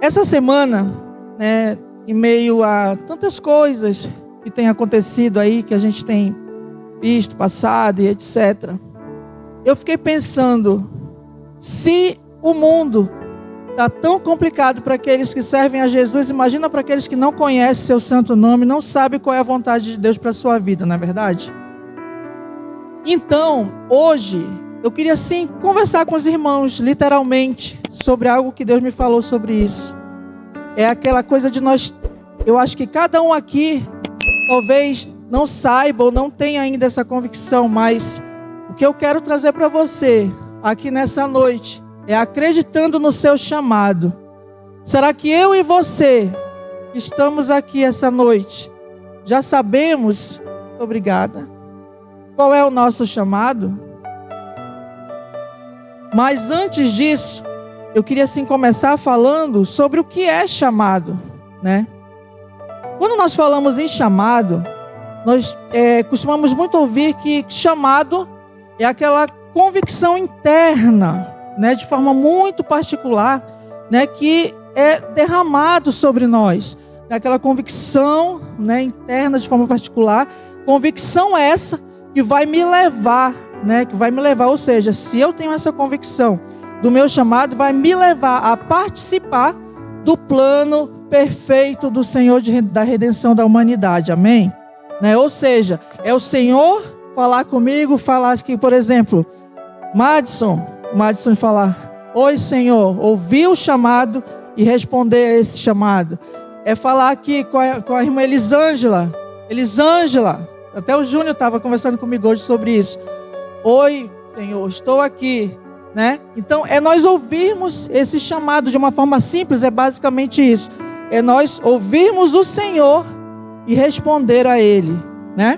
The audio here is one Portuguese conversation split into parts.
Essa semana, né, em meio a tantas coisas que têm acontecido aí, que a gente tem visto, passado e etc., eu fiquei pensando, se o mundo está tão complicado para aqueles que servem a Jesus, imagina para aqueles que não conhecem seu santo nome, não sabem qual é a vontade de Deus para a sua vida, não é verdade? Então, hoje, eu queria sim conversar com os irmãos, literalmente, sobre algo que Deus me falou sobre isso. É aquela coisa de nós, eu acho que cada um aqui, talvez não saiba ou não tenha ainda essa convicção, mas o que eu quero trazer para você, aqui nessa noite, é acreditando no seu chamado. Será que eu e você, que estamos aqui essa noite, já sabemos, obrigada, qual é o nosso chamado? Mas antes disso, eu queria sim começar falando sobre o que é chamado, né? Quando nós falamos em chamado, nós costumamos muito ouvir que chamado é aquela convicção interna, né, de forma muito particular, né, que é derramado sobre nós, aquela convicção, né, interna de forma particular, convicção essa que vai me levar, né, ou seja, se eu tenho essa convicção do meu chamado, vai me levar a participar do plano perfeito do Senhor da redenção da humanidade, amém? Né? Ou seja, é o Senhor falar comigo, falar aqui, por exemplo, Madison falar, oi Senhor, ouvir o chamado e responder a esse chamado. É falar aqui com a irmã Elisângela, até o Júnior estava conversando comigo hoje sobre isso. Oi Senhor, estou aqui, né? Então é nós ouvirmos esse chamado de uma forma simples, é basicamente isso. É nós ouvirmos o Senhor e responder a Ele, né?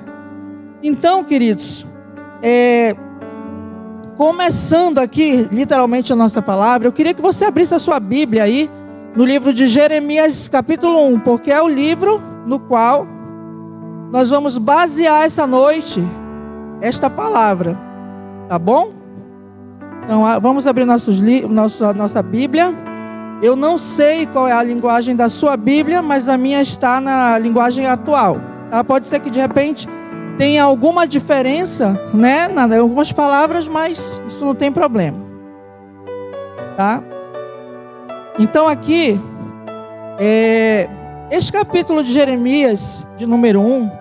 Então, queridos, começando aqui, literalmente a nossa palavra, eu queria que você abrisse a sua Bíblia aí, no livro de Jeremias, capítulo 1, porque é o livro no qual nós vamos basear essa noite, esta palavra, tá bom? Então, vamos abrir nossa Bíblia. Eu não sei qual é a linguagem da sua Bíblia, mas a minha está na linguagem atual, tá? Pode ser que de repente tem alguma diferença, né, em algumas palavras, mas isso não tem problema, tá? Então aqui, este capítulo de Jeremias, de número 1,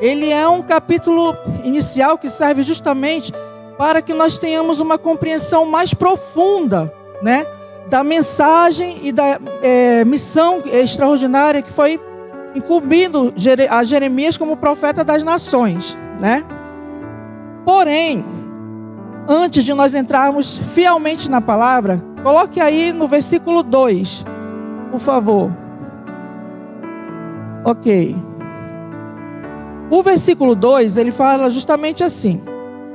ele é um capítulo inicial que serve justamente para que nós tenhamos uma compreensão mais profunda, né, da mensagem e da missão extraordinária que foi incumbindo a Jeremias como profeta das nações, né? Porém, antes de nós entrarmos fielmente na palavra, coloque aí no versículo 2, por favor. Ok. O versículo 2, ele fala justamente assim: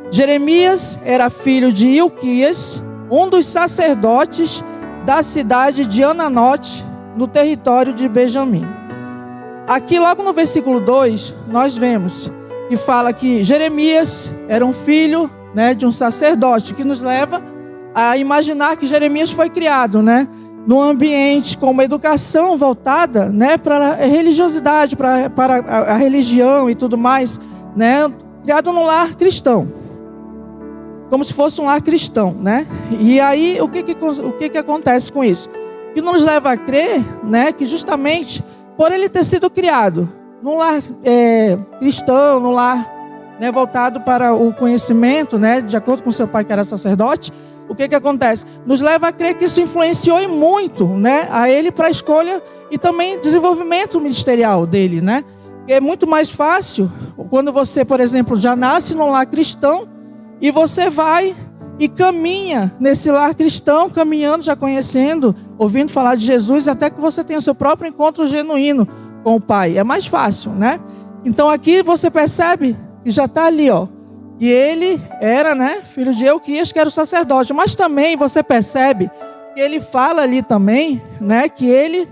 Jeremias era filho de Ilquias, um dos sacerdotes da cidade de Ananote, no território de Benjamim. Aqui logo no versículo 2, nós vemos que fala que Jeremias era um filho, né, de um sacerdote, que nos leva a imaginar que Jeremias foi criado, né, num ambiente com uma educação voltada, né, para a religiosidade, para a religião e tudo mais, né, criado num lar cristão, como se fosse um lar cristão, né? E aí o que acontece com isso? Que nos leva a crer, né, que justamente por ele ter sido criado num lar cristão, num lar, né, voltado para o conhecimento, né, de acordo com seu pai que era sacerdote, o que acontece? Nos leva a crer que isso influenciou e muito, né, a ele para a escolha e também desenvolvimento ministerial dele, né? É muito mais fácil quando você, por exemplo, já nasce num lar cristão e você vai e caminha nesse lar cristão, caminhando, já conhecendo, ouvindo falar de Jesus, até que você tenha o seu próprio encontro genuíno com o Pai. É mais fácil, né? Então aqui você percebe que já está ali, ó. E ele era, né, filho de Ilquias, que era o sacerdote. Mas também você percebe que ele fala ali também, né, que ele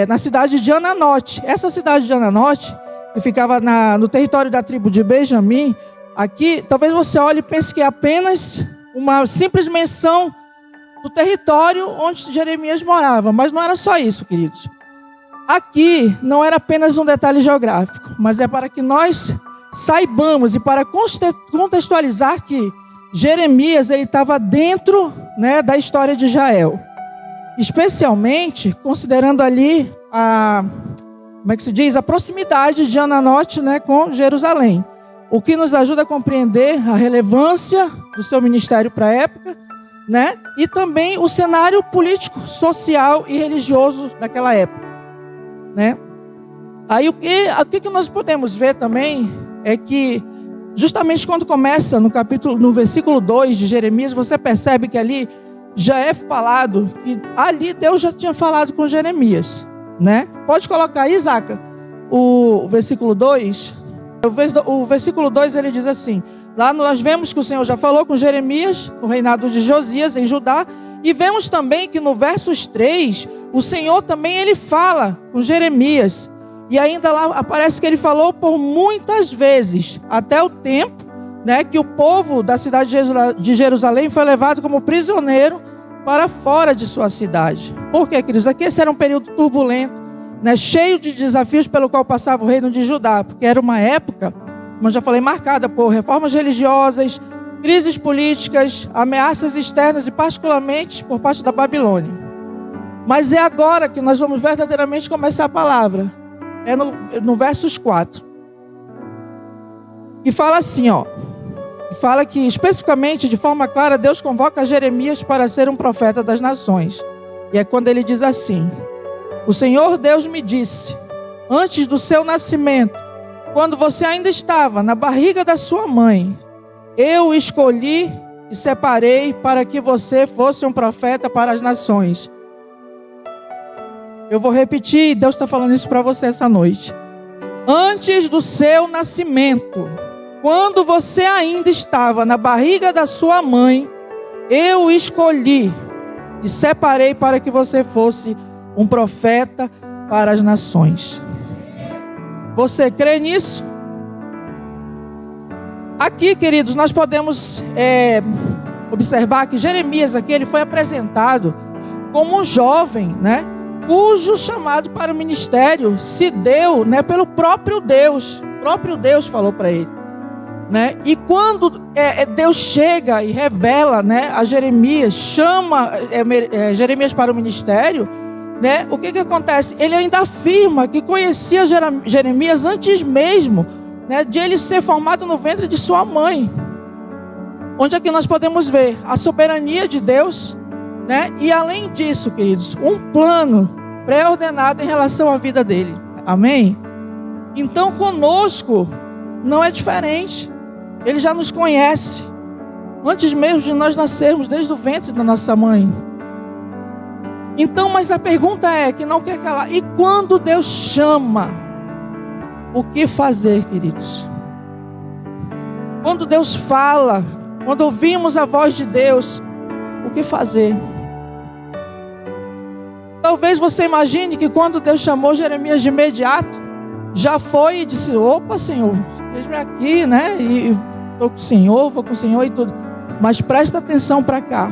na cidade de Ananote. Essa cidade de Ananote, que ficava no território da tribo de Benjamim, aqui, talvez você olhe e pense que é apenas uma simples menção do território onde Jeremias morava. Mas não era só isso, queridos. Aqui não era apenas um detalhe geográfico, mas é para que nós saibamos e para contextualizar que Jeremias ele estava dentro, né, da história de Israel. Especialmente considerando ali a proximidade de Ananote, né, com Jerusalém. O que nos ajuda a compreender a relevância do seu ministério para a época, né, e também o cenário político, social e religioso daquela época, né? Aí o que nós podemos ver também é que justamente quando começa no versículo 2 de Jeremias, você percebe que ali já é falado que ali Deus já tinha falado com Jeremias, né? Pode colocar aí, Zaca, o versículo 2. O versículo 2 ele diz assim: lá nós vemos que o Senhor já falou com Jeremias no reinado de Josias em Judá, e vemos também que no versos 3 o Senhor também ele fala com Jeremias, e ainda lá aparece que ele falou por muitas vezes, até o tempo, né, que o povo da cidade de Jerusalém foi levado como prisioneiro para fora de sua cidade. Por quê, queridos? Aqui esse era um período turbulento, né, cheio de desafios pelo qual passava o reino de Judá, porque era uma época, como eu já falei, marcada por reformas religiosas, crises políticas, ameaças externas e particularmente por parte da Babilônia. Mas é agora que nós vamos verdadeiramente começar a palavra. É no versos 4. Que fala assim, ó. Fala que especificamente, de forma clara, Deus convoca Jeremias para ser um profeta das nações. E é quando ele diz assim: o Senhor Deus me disse, antes do seu nascimento, quando você ainda estava na barriga da sua mãe, eu o escolhi e separei para que você fosse um profeta para as nações. Eu vou repetir, Deus está falando isso para você essa noite. Antes do seu nascimento, quando você ainda estava na barriga da sua mãe, eu o escolhi e separei para que você fosse um profeta para as nações. Você crê nisso? Aqui, queridos, nós podemos observar que Jeremias aqui ele foi apresentado como um jovem, né, cujo chamado para o ministério se deu, né, pelo próprio Deus. O próprio Deus falou para ele, né? E quando Deus chega e revela, né, a Jeremias, chama Jeremias para o ministério, né, o que acontece? Ele ainda afirma que conhecia Jeremias antes mesmo, né, de ele ser formado no ventre de sua mãe. Onde é que nós podemos ver a soberania de Deus, né? E além disso, queridos, um plano pré-ordenado em relação à vida dele. Amém? Então conosco não é diferente. Ele já nos conhece antes mesmo de nós nascermos, desde o ventre da nossa mãe. Então, mas a pergunta é, que não quer calar: e quando Deus chama, o que fazer, queridos? Quando Deus fala, quando ouvimos a voz de Deus, o que fazer? Talvez você imagine que quando Deus chamou Jeremias de imediato, já foi e disse: opa, Senhor, veja-me aqui, né? E estou com o Senhor, vou com o Senhor e tudo. Mas presta atenção para cá.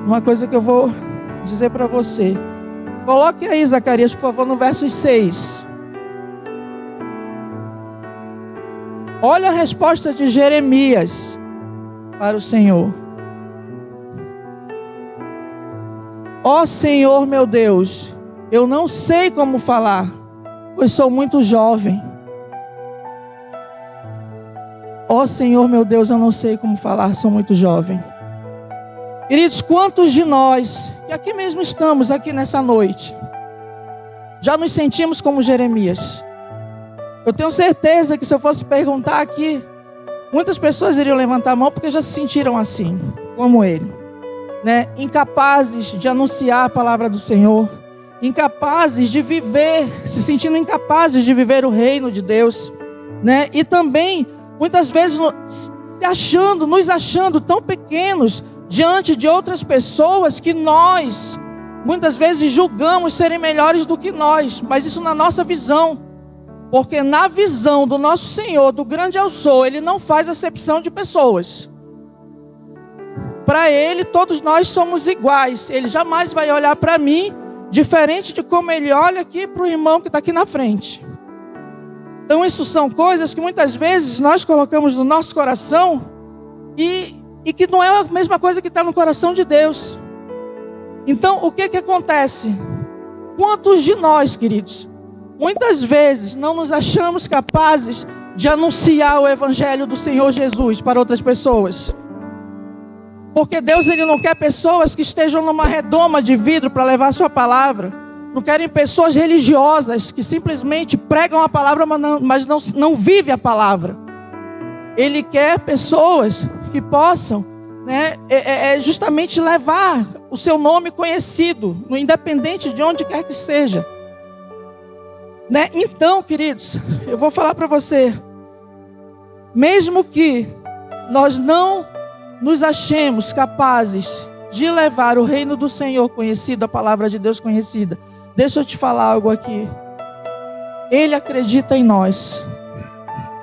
Uma coisa que eu vou dizer para você. Coloque aí, Zacarias, por favor, no verso 6. Olha a resposta de Jeremias para o Senhor. Ó Senhor meu Deus, eu não sei como falar, pois sou muito jovem. Ó Senhor meu Deus, eu não sei como falar, sou muito jovem. Queridos, quantos de nós, que aqui mesmo estamos, aqui nessa noite, já nos sentimos como Jeremias? Eu tenho certeza que se eu fosse perguntar aqui, muitas pessoas iriam levantar a mão porque já se sentiram assim, como ele, né? Incapazes de anunciar a palavra do Senhor, incapazes de viver, se sentindo incapazes de viver o reino de Deus, né? E também, muitas vezes, nos achando tão pequenos diante de outras pessoas que nós, muitas vezes, julgamos serem melhores do que nós, mas isso na nossa visão. Porque na visão do nosso Senhor, do grande eu sou, Ele não faz acepção de pessoas. Para ele, todos nós somos iguais. Ele jamais vai olhar para mim diferente de como ele olha aqui para o irmão que está aqui na frente. Então, isso são coisas que muitas vezes nós colocamos no nosso coração e que não é a mesma coisa que está no coração de Deus. Então, o que acontece? Quantos de nós, queridos, muitas vezes não nos achamos capazes de anunciar o evangelho do Senhor Jesus para outras pessoas? Porque Deus, Ele não quer pessoas que estejam numa redoma de vidro para levar a sua palavra. Não querem pessoas religiosas que simplesmente pregam a palavra, mas não vivem a palavra. Ele quer pessoas que possam, justamente levar o seu nome conhecido, independente de onde quer que seja. Então, queridos, eu vou falar para você, mesmo que nós não nos achemos capazes de levar o reino do Senhor conhecido, a palavra de Deus conhecida, deixa eu te falar algo aqui. Ele acredita em nós.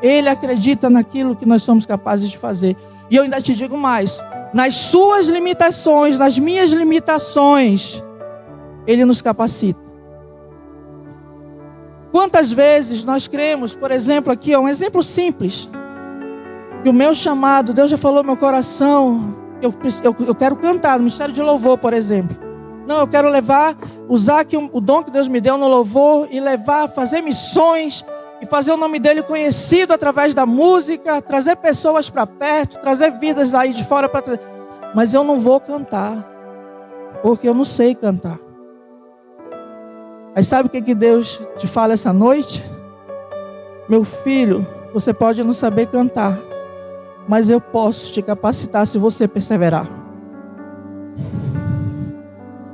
Ele acredita naquilo que nós somos capazes de fazer. E eu ainda te digo mais, nas suas limitações, nas minhas limitações, Ele nos capacita. Quantas vezes nós cremos, por exemplo, aqui, um exemplo simples, que o meu chamado, Deus já falou no meu coração, eu quero cantar no ministério de louvor, por exemplo. Não, eu quero usar aqui o dom que Deus me deu no louvor e fazer missões e fazer o nome dele conhecido através da música, trazer pessoas para perto, trazer vidas aí de fora para trazer. Mas eu não vou cantar, porque eu não sei cantar. Aí sabe o que Deus te fala essa noite? Meu filho, você pode não saber cantar, mas eu posso te capacitar se você perseverar.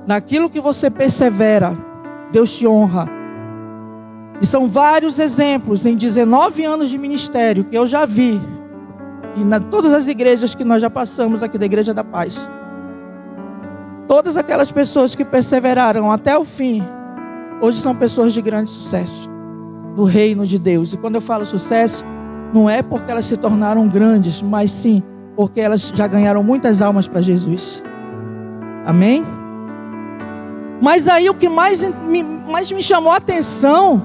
Naquilo que você persevera, Deus te honra. E são vários exemplos em 19 anos de ministério que eu já vi. E todas as igrejas que nós já passamos aqui da Igreja da Paz. Todas aquelas pessoas que perseveraram até o fim, hoje são pessoas de grande sucesso. Do reino de Deus. E quando eu falo sucesso, não é porque elas se tornaram grandes, mas sim porque elas já ganharam muitas almas para Jesus. Amém? Mas aí o que mais me chamou a atenção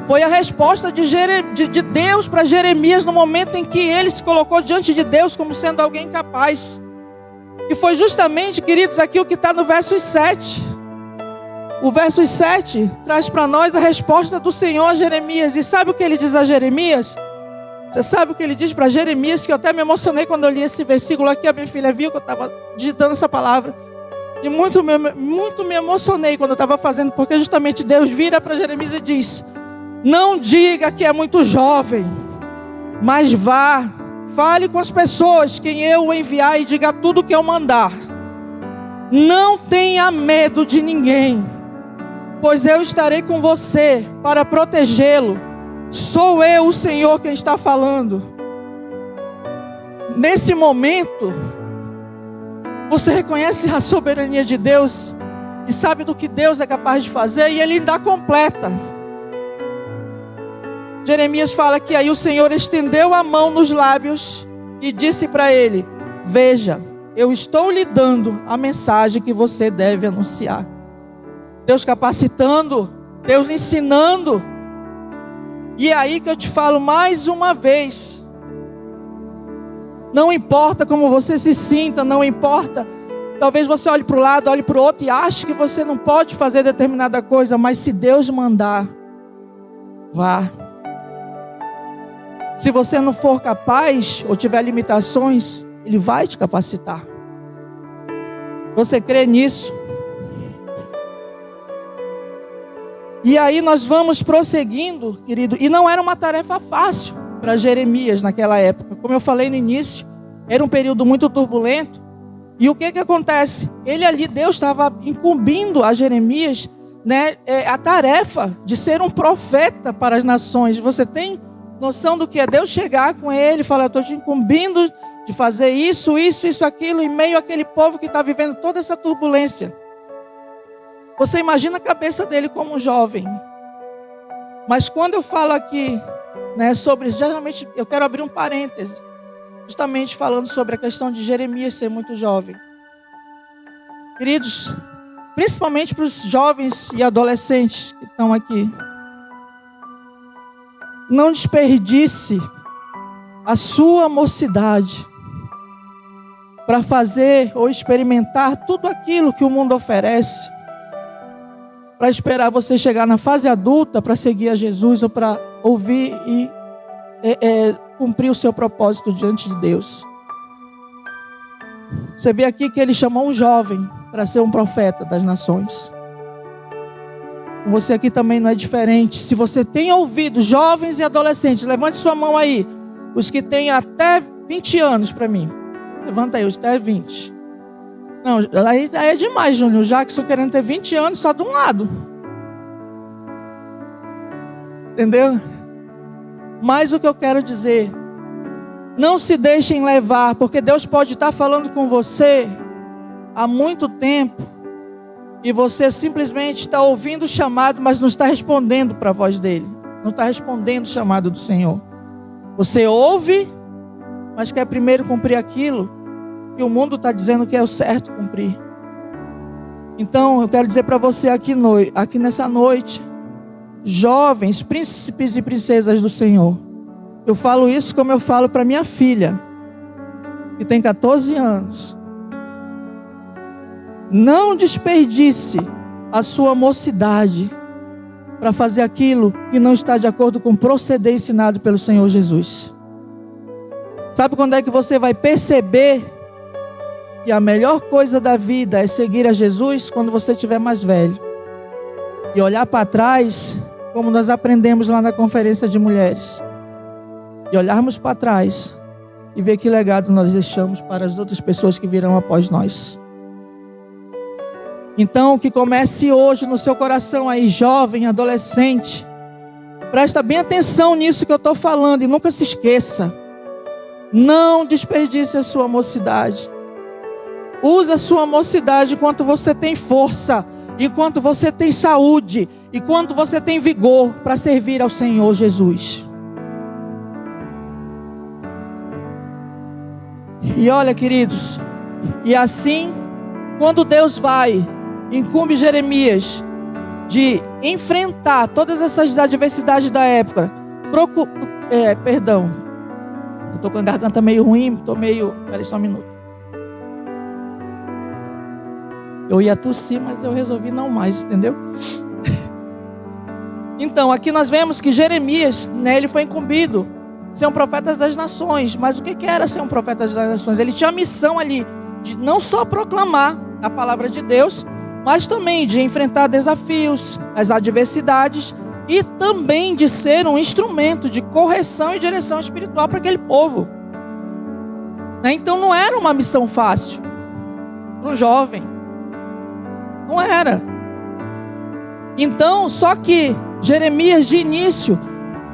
foi a resposta de Deus para Jeremias no momento em que ele se colocou diante de Deus como sendo alguém capaz. E foi justamente, queridos, aqui o que está no verso 7. O verso 7 traz para nós a resposta do Senhor a Jeremias. E sabe o que ele diz a Jeremias? Você sabe o que ele diz para Jeremias, que eu até me emocionei quando eu li esse versículo aqui. A minha filha viu que eu estava digitando essa palavra. E muito me emocionei quando eu estava fazendo, porque justamente Deus vira para Jeremias e diz: não diga que é muito jovem, mas vá, fale com as pessoas quem eu enviar e diga tudo o que eu mandar. Não tenha medo de ninguém, pois eu estarei com você para protegê-lo. Sou eu, o Senhor, quem está falando. Nesse momento, você reconhece a soberania de Deus e sabe do que Deus é capaz de fazer, e Ele ainda completa. Jeremias fala que aí o Senhor estendeu a mão nos lábios e disse para ele: veja, eu estou lhe dando a mensagem que você deve anunciar. Deus capacitando, Deus ensinando. E é aí que eu te falo mais uma vez: não importa como você se sinta, não importa, talvez você olhe para o lado, olhe para o outro e ache que você não pode fazer determinada coisa, mas se Deus mandar, vá. Se você não for capaz ou tiver limitações, Ele vai te capacitar. Você crê nisso? E aí nós vamos prosseguindo, querido. E não era uma tarefa fácil para Jeremias naquela época. Como eu falei no início, era um período muito turbulento. E o que acontece? Ele ali, Deus estava incumbindo a Jeremias, a tarefa de ser um profeta para as nações. Você tem noção do que é Deus chegar com ele e falar: estou te incumbindo de fazer isso, aquilo, em meio àquele povo que está vivendo toda essa turbulência. Você imagina a cabeça dele como um jovem. Mas quando eu falo aqui, sobre, geralmente eu quero abrir um parêntese, justamente falando sobre a questão de Jeremias ser muito jovem. Queridos, principalmente para os jovens e adolescentes que estão aqui, não desperdice a sua mocidade para fazer ou experimentar tudo aquilo que o mundo oferece, para esperar você chegar na fase adulta para seguir a Jesus ou para ouvir e cumprir o seu propósito diante de Deus. Você vê aqui que ele chamou um jovem para ser um profeta das nações. Você aqui também não é diferente. Se você tem ouvido, jovens e adolescentes, levante sua mão aí. Os que têm até 20 anos para mim. Levanta aí, os até 20. Não, aí é demais, Júnior. O Jackson querendo ter 20 anos só de um lado. Entendeu? Mas o que eu quero dizer, não se deixem levar, porque Deus pode estar falando com você há muito tempo e você simplesmente está ouvindo o chamado, mas não está respondendo para a voz dele, não está respondendo o chamado do Senhor. Você ouve, mas quer primeiro cumprir aquilo que o mundo está dizendo que é o certo cumprir. Então eu quero dizer para você aqui nessa noite, jovens, príncipes e princesas do Senhor, eu falo isso como eu falo para minha filha, que tem 14 anos. Não desperdice a sua mocidade para fazer aquilo que não está de acordo com o proceder ensinado pelo Senhor Jesus. Sabe quando é que você vai perceber que a melhor coisa da vida é seguir a Jesus? Quando você estiver mais velho e olhar para trás, como nós aprendemos lá na conferência de mulheres, e olharmos para trás e ver que legado nós deixamos para as outras pessoas que virão após nós. Então, que comece hoje no seu coração aí, jovem, adolescente, presta bem atenção nisso que eu estou falando e nunca se esqueça. Não desperdice a sua mocidade. Use a sua mocidade enquanto você tem força, enquanto você tem saúde, enquanto você tem vigor para servir ao Senhor Jesus. E olha, queridos, e assim, quando Deus incumbe Jeremias de enfrentar todas essas adversidades da época, eu estou com a garganta meio ruim, peraí só um minuto. Eu ia tossir, mas eu resolvi não mais, entendeu? Então, aqui nós vemos que Jeremias, ele foi incumbido de ser um profeta das nações. Mas o que era ser um profeta das nações? Ele tinha a missão ali de não só proclamar a palavra de Deus, mas também de enfrentar desafios, as adversidades, e também de ser um instrumento de correção e direção espiritual para aquele povo. Então não era uma missão fácil para um jovem. Não era. Então, só que Jeremias de início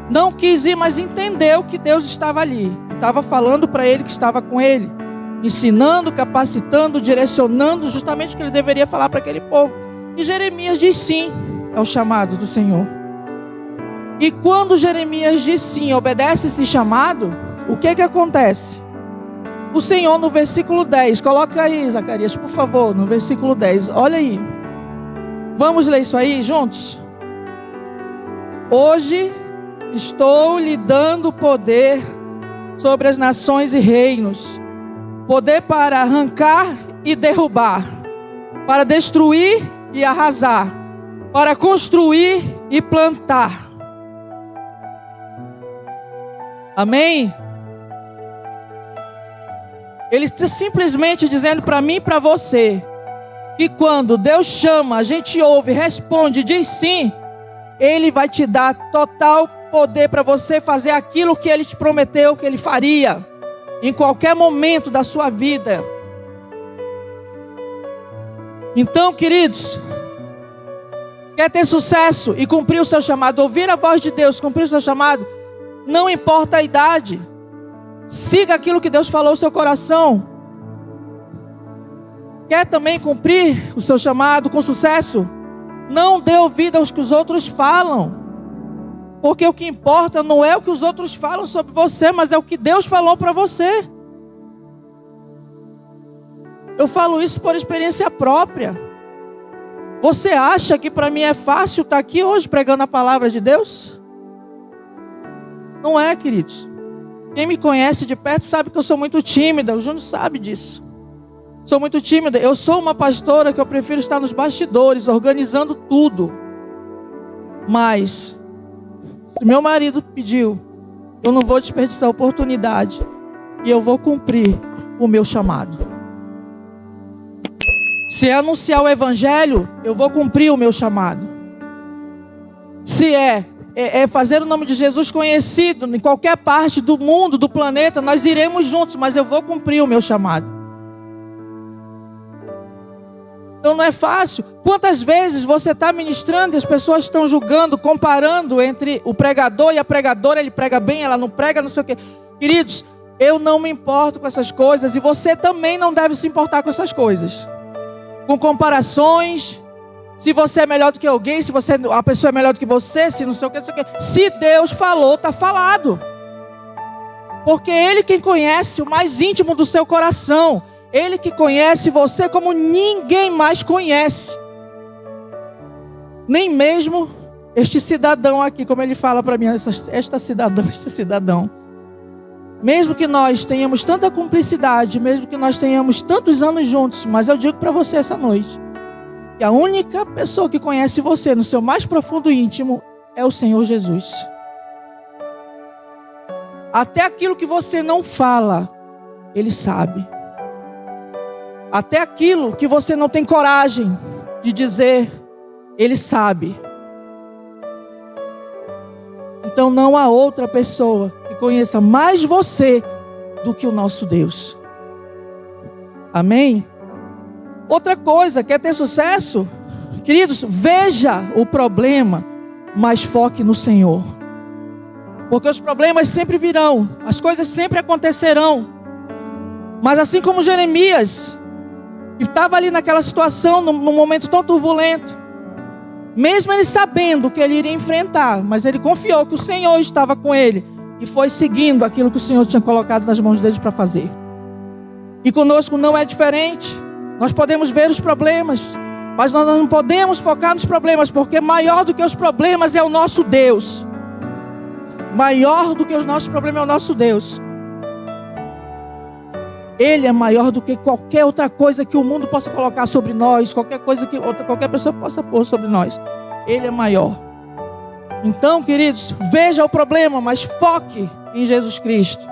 não quis ir, mas entendeu que Deus estava ali. Estava falando para ele que estava com ele, ensinando, capacitando, direcionando justamente o que ele deveria falar para aquele povo. E Jeremias diz sim ao chamado do Senhor. E quando Jeremias diz sim, obedece esse chamado, o que acontece? O Senhor no versículo 10, coloca aí, Zacarias, por favor, no versículo 10, olha aí. Vamos ler isso aí juntos? Hoje estou lhe dando poder sobre as nações e reinos, poder para arrancar e derrubar, para destruir e arrasar, para construir e plantar. Amém? Ele está simplesmente dizendo para mim e para você, que quando Deus chama, a gente ouve, responde, diz sim, Ele vai te dar total poder para você fazer aquilo que Ele te prometeu que Ele faria, em qualquer momento da sua vida. Então, queridos, quer ter sucesso e cumprir o seu chamado, ouvir a voz de Deus, cumprir o seu chamado, não importa a idade, siga aquilo que Deus falou no seu coração. Quer também cumprir o seu chamado com sucesso? Não dê ouvido aos que os outros falam, porque o que importa não é o que os outros falam sobre você, mas é o que Deus falou para você. Eu falo isso por experiência própria. Você acha que para mim é fácil estar aqui hoje pregando a palavra de Deus? Não é, queridos. Quem me conhece de perto sabe que eu sou muito tímida. O Júnior sabe disso. Sou muito tímida. Eu sou uma pastora que eu prefiro estar nos bastidores, organizando tudo. Mas, se meu marido pediu, eu não vou desperdiçar a oportunidade. E eu vou cumprir o meu chamado. Se é anunciar o evangelho, eu vou cumprir o meu chamado. Se é fazer o nome de Jesus conhecido em qualquer parte do mundo, do planeta, nós iremos juntos, mas eu vou cumprir o meu chamado. Então não é fácil. Quantas vezes você está ministrando e as pessoas estão julgando, comparando entre o pregador e a pregadora, ele prega bem, ela não prega, não sei o quê. Queridos, eu não me importo com essas coisas e você também não deve se importar com essas coisas. Com comparações, se você é melhor do que alguém, se a pessoa é melhor do que você, se não sei o que, não sei o que. Se Deus falou, está falado. Porque Ele quem conhece o mais íntimo do seu coração. Ele que conhece você como ninguém mais conhece. Nem mesmo este cidadão aqui, como ele fala para mim, este cidadão. Mesmo que nós tenhamos tanta cumplicidade, mesmo que nós tenhamos tantos anos juntos, mas eu digo para você essa noite, que a única pessoa que conhece você no seu mais profundo íntimo é o Senhor Jesus. Até aquilo que você não fala, Ele sabe. Até aquilo que você não tem coragem de dizer, Ele sabe. Então não há outra pessoa que conheça mais você do que o nosso Deus. Amém? Outra coisa, quer ter sucesso? Queridos, veja o problema, mas foque no Senhor. Porque os problemas sempre virão, as coisas sempre acontecerão. Mas assim como Jeremias, que estava ali naquela situação, num momento tão turbulento, mesmo ele sabendo que ele iria enfrentar, mas ele confiou que o Senhor estava com ele e foi seguindo aquilo que o Senhor tinha colocado nas mãos dele para fazer. E conosco não é diferente. Nós podemos ver os problemas, mas nós não podemos focar nos problemas, porque maior do que os problemas é o nosso Deus. Maior do que os nossos problemas é o nosso Deus. Ele é maior do que qualquer outra coisa que o mundo possa colocar sobre nós, qualquer coisa que qualquer pessoa possa pôr sobre nós. Ele é maior. Então, queridos, veja o problema, mas foque em Jesus Cristo.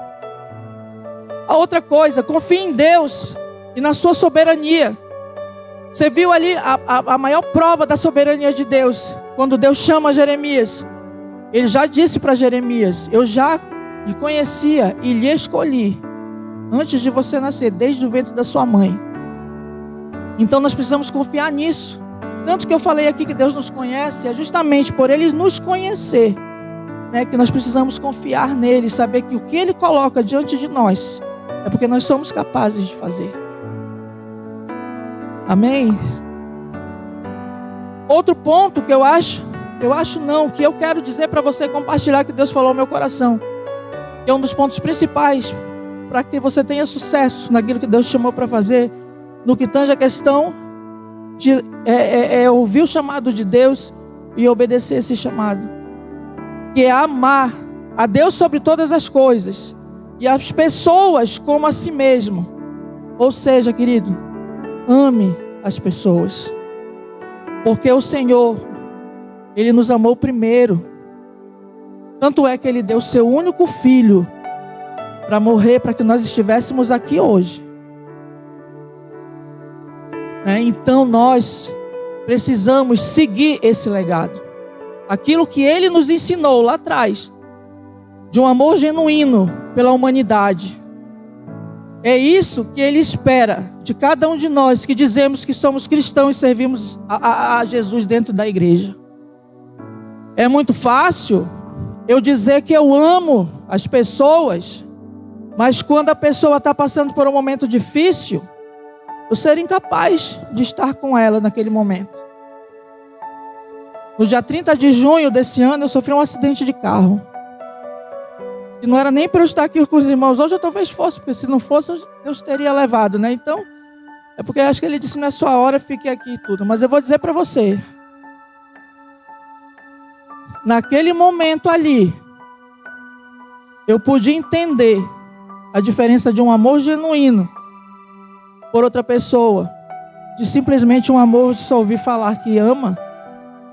A outra coisa, confie em Deus e na sua soberania. Você viu ali a maior prova da soberania de Deus, quando Deus chama Jeremias. Ele já disse para Jeremias, eu já lhe conhecia e lhe escolhi antes de você nascer, desde o ventre da sua mãe. Então nós precisamos confiar nisso. Tanto que eu falei aqui que Deus nos conhece, é justamente por Ele nos conhecer, né, que nós precisamos confiar nele, saber que o que Ele coloca diante de nós, é porque nós somos capazes de fazer. Amém? Outro ponto que que eu quero dizer para você, compartilhar, que Deus falou no meu coração, que é um dos pontos principais para que você tenha sucesso naquilo que Deus te chamou para fazer, no que tange a questão de ouvir o chamado de Deus e obedecer esse chamado, que é amar a Deus sobre todas as coisas e as pessoas como a si mesmo. Ou seja, querido, ame as pessoas, porque o Senhor, Ele nos amou primeiro. Tanto é que Ele deu o seu único filho para morrer, para que nós estivéssemos aqui hoje. Então nós precisamos seguir esse legado. Aquilo que Ele nos ensinou lá atrás, de um amor genuíno pela humanidade. É isso que Ele espera de cada um de nós que dizemos que somos cristãos e servimos a Jesus dentro da igreja. É muito fácil eu dizer que eu amo as pessoas, mas quando a pessoa está passando por um momento difícil, eu ser incapaz de estar com ela naquele momento. No dia 30 de junho desse ano, eu sofri um acidente de carro. E não era nem para eu estar aqui com os irmãos. Hoje eu talvez fosse, porque se não fosse, Deus teria levado, né? Então, É porque eu acho que ele disse, não é sua hora, fique aqui e tudo. Mas eu vou dizer para você. Naquele momento ali, eu pude entender a diferença de um amor genuíno por outra pessoa, de simplesmente um amor de só ouvir falar que ama,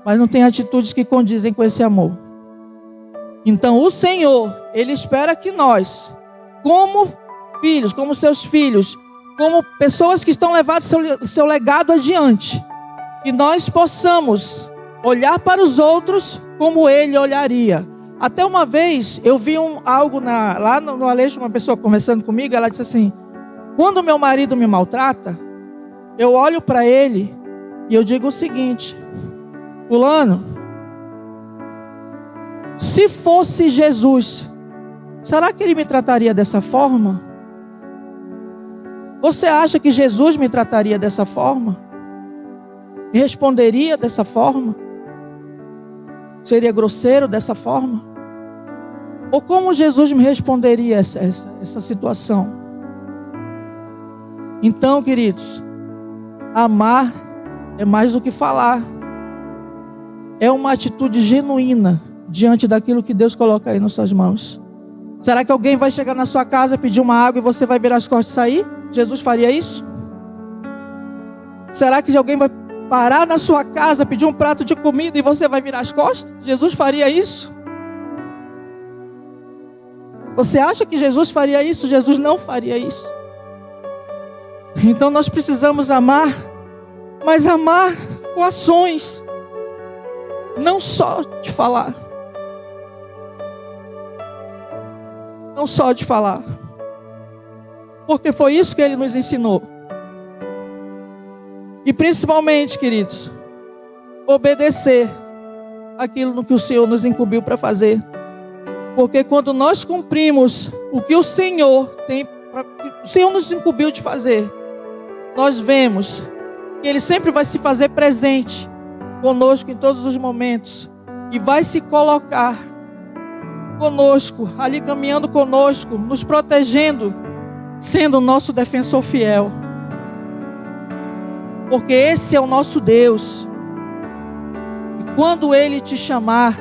mas não tem atitudes que condizem com esse amor. Então o Senhor, Ele espera que nós, como filhos, como seus filhos, como pessoas que estão levando seu legado adiante, que nós possamos olhar para os outros como Ele olharia. Até uma vez eu vi algo lá no Aleixo, uma pessoa conversando comigo, ela disse assim: quando meu marido me maltrata, eu olho para ele e eu digo o seguinte: fulano, se fosse Jesus, será que ele me trataria dessa forma? Você acha que Jesus me trataria dessa forma? Me responderia dessa forma? Seria grosseiro dessa forma? Ou como Jesus me responderia essa situação? Então, queridos, amar é mais do que falar. É uma atitude genuína diante daquilo que Deus coloca aí nas suas mãos. Será que alguém vai chegar na sua casa, pedir uma água e você vai virar as costas e sair? Jesus faria isso? Será que alguém vai parar na sua casa, pedir um prato de comida e você vai virar as costas? Jesus faria isso? Você acha que Jesus faria isso? Jesus não faria isso. Então nós precisamos amar, mas amar com ações, não só de falar. Não só de falar. Porque foi isso que Ele nos ensinou. E principalmente, queridos, obedecer aquilo no que o Senhor nos incumbiu para fazer. Porque quando nós cumprimos o que o Senhor nos incumbiu de fazer, nós vemos que Ele sempre vai se fazer presente conosco em todos os momentos. E vai se colocar conosco, ali caminhando conosco, nos protegendo, sendo o nosso defensor fiel. Porque esse é o nosso Deus. E quando Ele te chamar,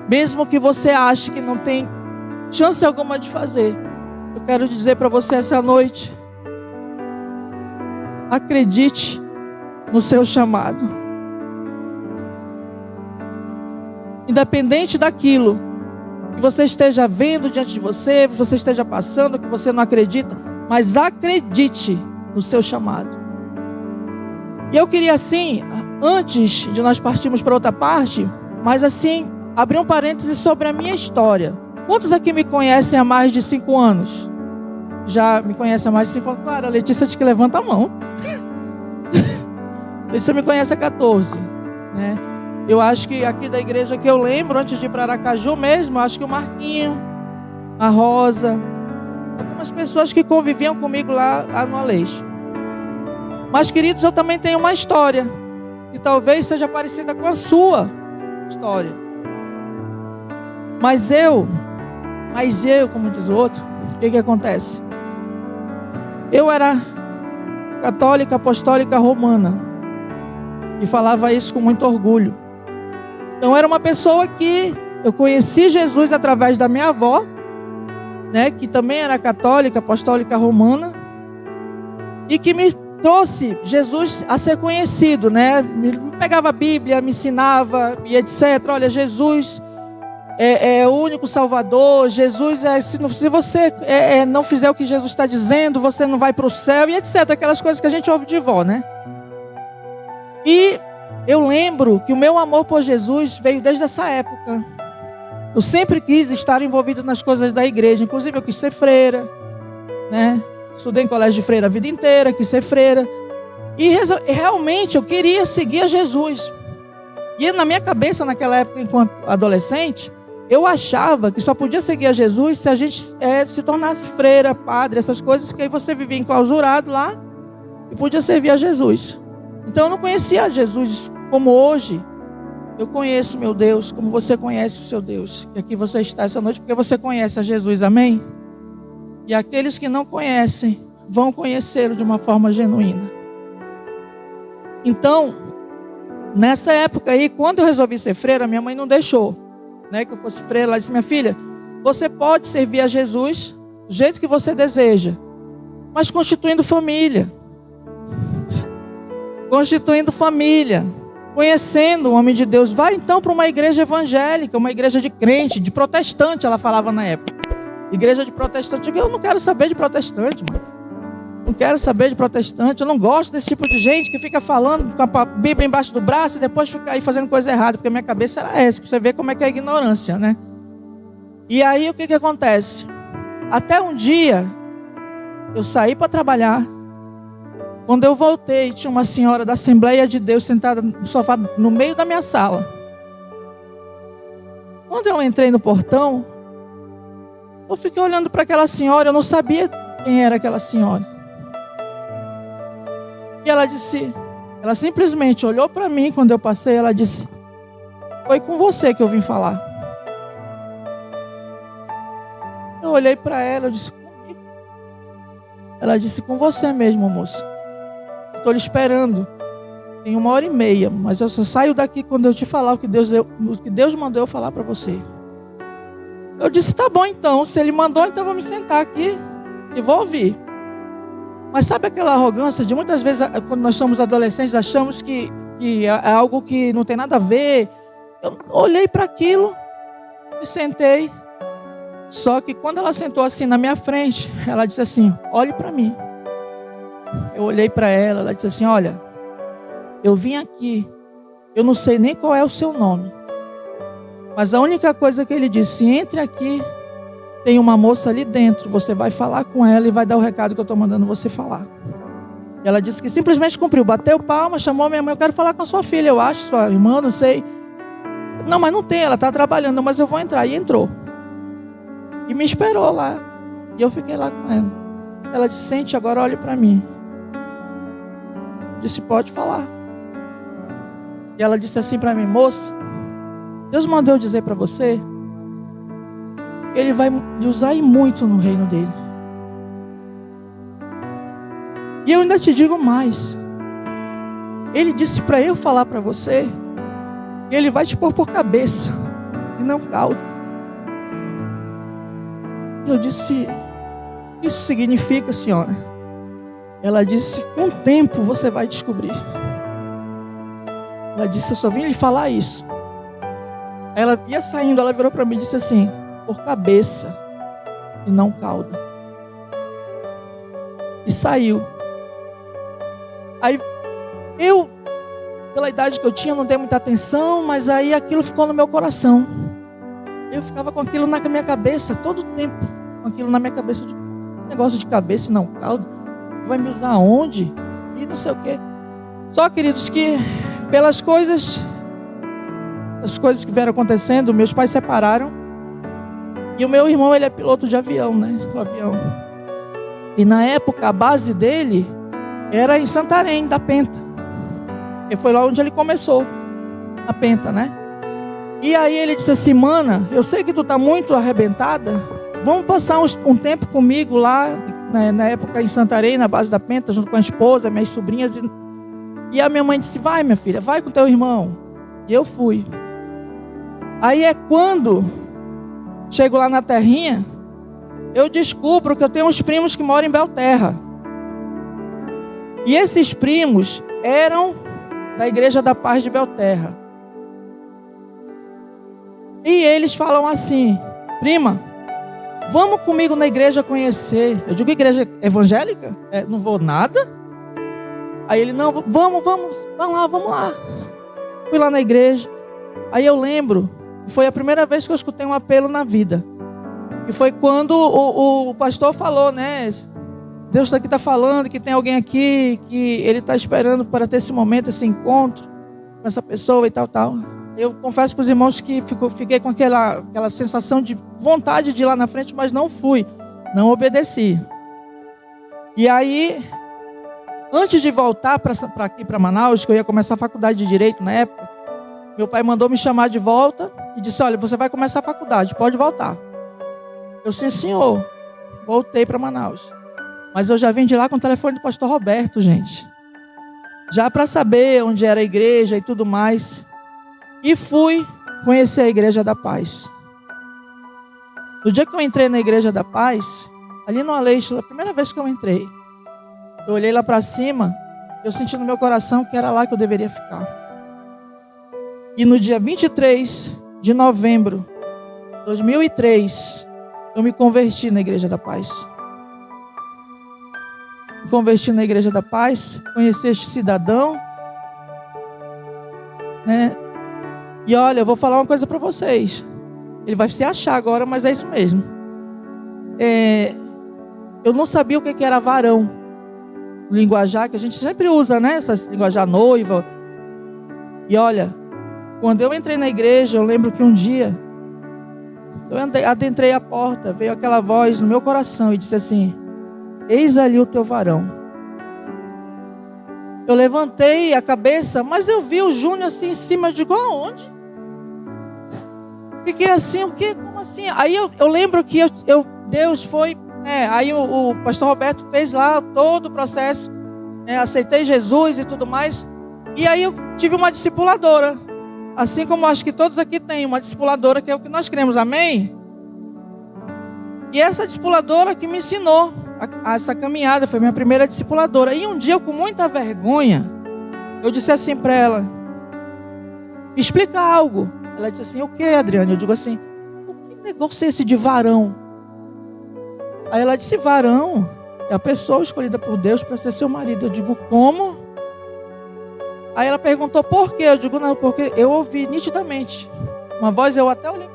mesmo que você ache que não tem chance alguma de fazer, eu quero dizer para você essa noite: acredite no seu chamado. Independente daquilo que você esteja vendo diante de você, que você esteja passando, que você não acredita, mas acredite no seu chamado. E eu queria assim, antes de nós partirmos para outra parte, mas assim, abrir um parêntese sobre a minha história. Quantos aqui me conhecem há mais de 5 anos? Já me conhecem há mais de 5 anos? Claro, a Letícia diz que levanta a mão. Letícia me conhece há 14, né? Eu acho que aqui da igreja que eu lembro, antes de ir para Aracaju mesmo, acho que o Marquinho, a Rosa, algumas pessoas que conviviam comigo lá no Aleixo. Mas, queridos, eu também tenho uma história, que talvez seja parecida com a sua história. Mas eu, como diz o outro, o que acontece? Eu era católica, apostólica, romana, e falava isso com muito orgulho. Então era uma pessoa que eu conheci Jesus através da minha avó, né, que também era católica, apostólica, romana, e que me trouxe Jesus a ser conhecido, né? Me pegava a Bíblia, me ensinava e etc. Olha, Jesus é o único Salvador. Jesus se você não fizer o que Jesus está dizendo, você não vai para o céu e etc. Aquelas coisas que a gente ouve de vó, né? E eu lembro que o meu amor por Jesus veio desde essa época. Eu sempre quis estar envolvido nas coisas da igreja. Inclusive eu quis ser freira, né? Estudei em colégio de freira a vida inteira, quis ser freira. E realmente eu queria seguir a Jesus. E na minha cabeça, naquela época, enquanto adolescente, eu achava que só podia seguir a Jesus se a gente se tornasse freira, padre, essas coisas, que aí você vivia enclausurado lá e podia servir a Jesus. Então eu não conhecia Jesus como hoje eu conheço meu Deus, como você conhece o seu Deus. E aqui você está essa noite porque você conhece a Jesus, amém? E aqueles que não conhecem vão conhecê-lo de uma forma genuína. Então, nessa época aí, quando eu resolvi ser freira, minha mãe não deixou, né, que eu fosse freira. Ela disse: minha filha, você pode servir a Jesus do jeito que você deseja, mas constituindo família. Constituindo família. Conhecendo o homem de Deus. Vai então para uma igreja evangélica, uma igreja de crente, de protestante, ela falava na época. Igreja de protestante. Eu não quero saber de protestante, mano. Não quero saber de protestante. Eu não gosto desse tipo de gente que fica falando com a Bíblia embaixo do braço e depois fica aí fazendo coisa errada, porque a minha cabeça era essa, para você ver como é que é a ignorância, né? E aí o que acontece? Até um dia eu saí para trabalhar. Quando eu voltei, tinha uma senhora da Assembleia de Deus sentada no sofá no meio da minha sala. Quando eu entrei no portão, eu fiquei olhando para aquela senhora. Eu não sabia quem era aquela senhora. E ela simplesmente olhou para mim quando eu passei. Ela disse: foi com você que eu vim falar. Eu olhei para ela, eu disse: comigo? Ela disse: com você mesmo, moça. Estou lhe esperando. Tem 1h30, mas eu só saio daqui quando eu te falar o que Deus mandou eu falar para você. Eu disse: tá bom então. Se ele mandou, então eu vou me sentar aqui e vou ouvir. Mas sabe aquela arrogância de muitas vezes, quando nós somos adolescentes, achamos que é algo que não tem nada a ver. Eu olhei para aquilo, me sentei. Só que quando ela sentou assim na minha frente, ela disse assim: olhe para mim. Eu olhei para ela, ela disse assim: olha, eu vim aqui, eu não sei nem qual é o seu nome, mas a única coisa que ele disse: entre aqui, tem uma moça ali dentro, você vai falar com ela e vai dar o recado que eu estou mandando você falar. E ela disse que simplesmente cumpriu, bateu palma, chamou minha mãe: eu quero falar com a sua filha, eu acho, sua irmã, não sei. Não, mas não tem, ela está trabalhando, mas eu vou entrar. E entrou. E me esperou lá. E eu fiquei lá com ela. Ela disse: sente, agora olhe para mim. Eu disse: pode falar. E ela disse assim para mim: moça, Deus mandou eu dizer para você que Ele vai lhe usar e muito no reino dele. E eu ainda te digo mais. Ele disse para eu falar para você que Ele vai te pôr por cabeça e não cauda. Eu disse: isso significa, senhora? Ela disse: com o tempo você vai descobrir. Ela disse: eu só vim lhe falar isso. Ela ia saindo, ela virou para mim e disse assim: por cabeça e não cauda. E saiu. Aí eu, pela idade que eu tinha, não dei muita atenção, mas aí aquilo ficou no meu coração. Eu ficava com aquilo na minha cabeça todo o tempo. Com aquilo na minha cabeça. Negócio de cabeça e não cauda. Vai me usar aonde? E não sei o quê. Só, queridos, que pelas coisas, as coisas que vieram acontecendo, meus pais separaram. E o meu irmão, ele é piloto de avião, né? Do avião. E na época, a base dele era em Santarém, da Penta. E foi lá onde ele começou. A Penta, né? E aí ele disse assim: mana, eu sei que tu tá muito arrebentada. Vamos passar um tempo comigo lá, né, na época em Santarém, na base da Penta, junto com a esposa, minhas sobrinhas. E a minha mãe disse: vai, minha filha, vai com teu irmão. E eu fui. Aí é quando chego lá na terrinha, eu descubro que eu tenho uns primos que moram em Belterra. E esses primos eram da Igreja da Paz de Belterra. E eles falam assim: prima, vamos comigo na igreja conhecer. Eu digo: igreja evangélica? Não vou nada. Aí ele: não, vamos lá. Fui lá na igreja. Aí eu lembro, foi a primeira vez que eu escutei um apelo na vida. E foi quando o pastor falou, né? Deus aqui está falando que tem alguém aqui que ele está esperando para ter esse momento, esse encontro com essa pessoa e tal. Eu confesso para os irmãos que fiquei com aquela sensação de vontade de ir lá na frente, mas não fui, não obedeci. E aí, antes de voltar para aqui, para Manaus, que eu ia começar a faculdade de Direito na época, meu pai mandou me chamar de volta e disse: olha, você vai começar a faculdade, pode voltar. Eu: sim, senhor. Voltei para Manaus. Mas eu já vim de lá com o telefone do pastor Roberto, gente. Já para saber onde era a igreja e tudo mais. E fui conhecer a Igreja da Paz. No dia que eu entrei na Igreja da Paz, ali no Aleixo, a primeira vez que eu entrei, eu olhei lá para cima, eu senti no meu coração que era lá que eu deveria ficar. E no dia 23 de novembro de 2003, eu me converti na Igreja da Paz. Me converti na Igreja da Paz, conheci este cidadão, né? E olha, eu vou falar uma coisa para vocês. Ele vai se achar agora, mas é isso mesmo. Eu não sabia o que era varão. O linguajar que a gente sempre usa, né? Essa linguajar noiva. E olha, quando eu entrei na igreja, eu lembro que um dia eu adentrei a porta, veio aquela voz no meu coração e disse assim: eis ali o teu varão. Eu levantei a cabeça, mas eu vi o Júnior assim em cima, eu digo, aonde? Fiquei assim, o quê? Como assim? Aí eu lembro que Deus foi... aí o pastor Roberto fez lá todo o processo. Aceitei Jesus e tudo mais. E aí eu tive uma discipuladora. Assim como acho que todos aqui têm uma discipuladora, que é o que nós cremos, amém? E essa discipuladora que me ensinou a essa caminhada, foi minha primeira discipuladora. E um dia, eu, com muita vergonha, eu disse assim para ela: me explica algo. Ela disse assim: o que, Adriane? Eu digo assim: o que negócio é esse de varão? Aí ela disse: varão é a pessoa escolhida por Deus para ser seu marido. Eu digo: como? Aí ela perguntou por quê? Eu digo: não, porque eu ouvi nitidamente uma voz, eu até olhei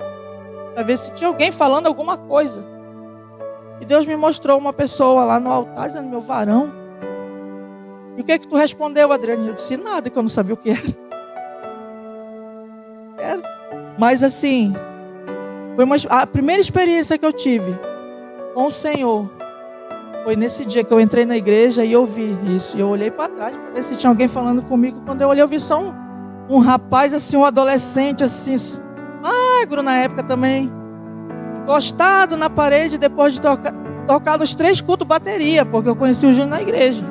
para ver se tinha alguém falando alguma coisa. E Deus me mostrou uma pessoa lá no altar dizendo: meu varão. E o que é que tu respondeu, Adriane? Eu disse: nada, que eu não sabia o que era. Mas assim, foi a primeira experiência que eu tive com o Senhor. Foi nesse dia que eu entrei na igreja e eu vi isso. E eu olhei para trás para ver se tinha alguém falando comigo. Quando eu olhei, eu vi só um rapaz assim, um adolescente assim, magro na época também, encostado na parede depois de tocar nos 3 cultos bateria, porque eu conheci o Júnior na igreja,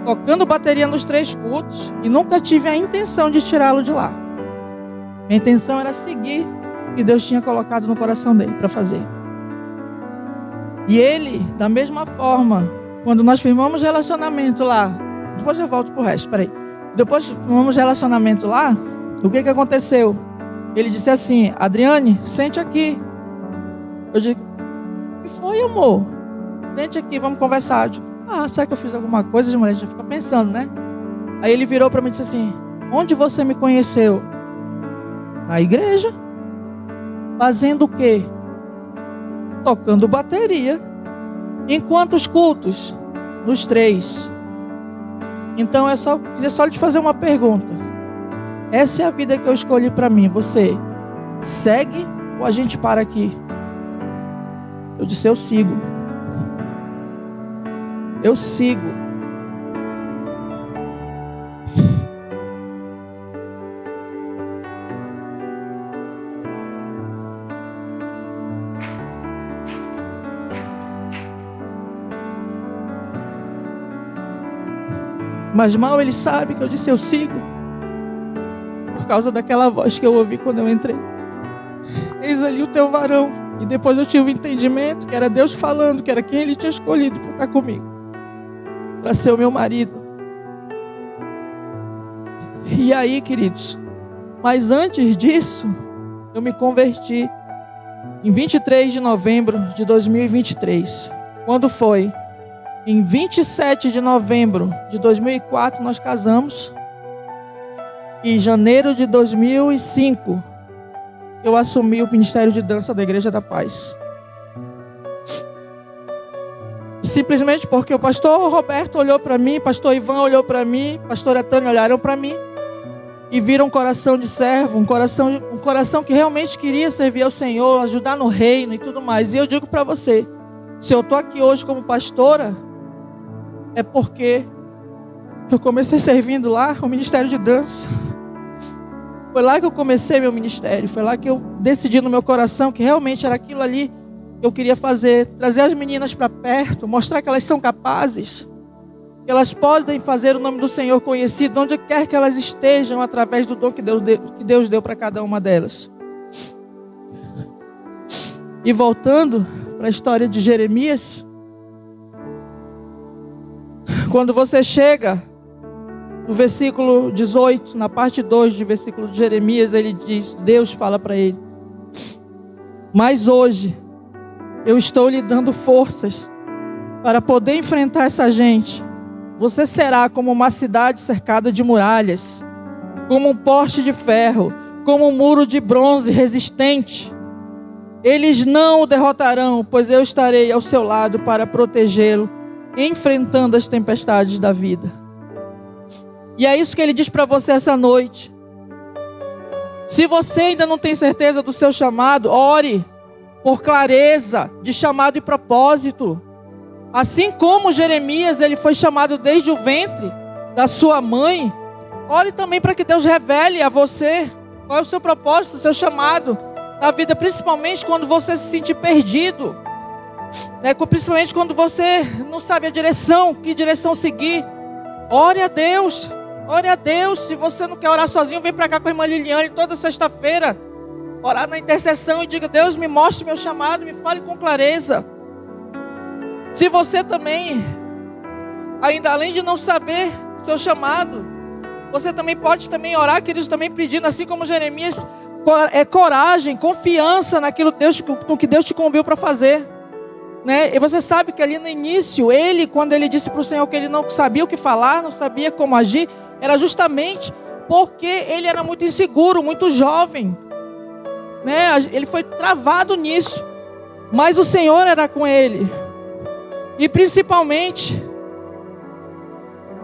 tocando bateria nos 3 cultos, e nunca tive a intenção de tirá-lo de lá. Minha intenção era seguir o que Deus tinha colocado no coração dele para fazer. E ele, da mesma forma, quando nós firmamos relacionamento lá, depois eu volto pro resto, peraí. Depois que firmamos relacionamento lá, o que aconteceu? Ele disse assim: Adriane, sente aqui. Eu digo: o que foi, amor? Sente aqui, vamos conversar. Eu digo: será que eu fiz alguma coisa? De mulher, a gente fica pensando, né? Aí ele virou para mim e disse assim: onde você me conheceu? Na igreja. Fazendo o quê? Tocando bateria. Em quantos cultos? Nos 3. Então queria só lhe fazer uma pergunta. Essa é a vida que eu escolhi para mim. Você segue ou a gente para aqui? Eu disse: eu sigo. Eu sigo. Mas mal ele sabe que eu disse: eu sigo. Por causa daquela voz que eu ouvi quando eu entrei. Eis ali o teu varão. E depois eu tive o entendimento que era Deus falando, que era quem ele tinha escolhido para estar comigo, para ser o meu marido. E aí, queridos, mas antes disso, eu me converti em 23 de novembro de 2023. Quando foi? Em 27 de novembro de 2004 nós casamos. E em janeiro de 2005 eu assumi o Ministério de Dança da Igreja da Paz. Simplesmente porque o pastor Roberto olhou para mim, pastor Ivan olhou para mim, pastora Tânia olharam para mim e viram um coração de servo, um coração que realmente queria servir ao Senhor, ajudar no reino e tudo mais. E eu digo para você, se eu estou aqui hoje como pastora, é porque eu comecei servindo lá o Ministério de Dança. Foi lá que eu comecei meu ministério. Foi lá que eu decidi no meu coração que realmente era aquilo ali Eu queria fazer, trazer as meninas para perto, mostrar que elas são capazes, que elas podem fazer o nome do Senhor conhecido onde quer que elas estejam, através do dom que Deus deu para cada uma delas. E voltando para a história de Jeremias, quando você chega no versículo 18, na parte 2 do versículo de Jeremias, ele diz, Deus fala para ele: mas hoje eu estou lhe dando forças para poder enfrentar essa gente. Você será como uma cidade cercada de muralhas, como um poste de ferro, como um muro de bronze resistente. Eles não o derrotarão, pois eu estarei ao seu lado para protegê-lo, enfrentando as tempestades da vida. E é isso que ele diz para você essa noite. Se você ainda não tem certeza do seu chamado, ore por clareza de chamado e propósito. Assim como Jeremias, ele foi chamado desde o ventre da sua mãe, ore também para que Deus revele a você qual é o seu propósito, o seu chamado na vida, principalmente quando você se sentir perdido, né? Principalmente quando você não sabe a direção, que direção seguir. Ore a Deus, ore a Deus. Se você não quer orar sozinho, vem para cá com a irmã Liliane toda sexta-feira, orar na intercessão e diga: Deus, me mostre meu chamado, me fale com clareza. Se você também, ainda além de não saber seu chamado, você também pode também orar, queridos, também pedindo, assim como Jeremias, coragem, confiança naquilo no que Deus te conviu para fazer, né? E você sabe que ali no início, quando ele disse para o Senhor que ele não sabia o que falar, não sabia como agir, era justamente porque ele era muito inseguro, muito jovem, né? Ele foi travado nisso, mas o Senhor era com ele. E principalmente,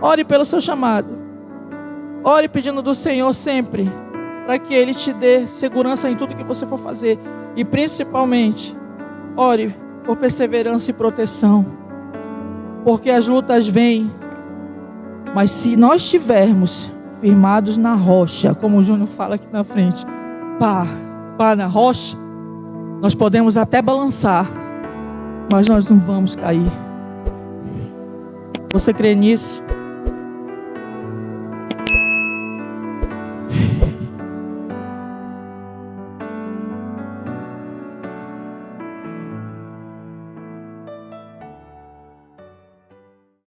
ore pelo seu chamado. Ore pedindo do Senhor sempre, para que Ele te dê segurança em tudo que você for fazer. E principalmente, ore por perseverança e proteção. Porque as lutas vêm, mas se nós estivermos firmados na rocha, como o Júnior fala aqui na frente, pá na rocha, nós podemos até balançar, mas nós não vamos cair. Você crê nisso?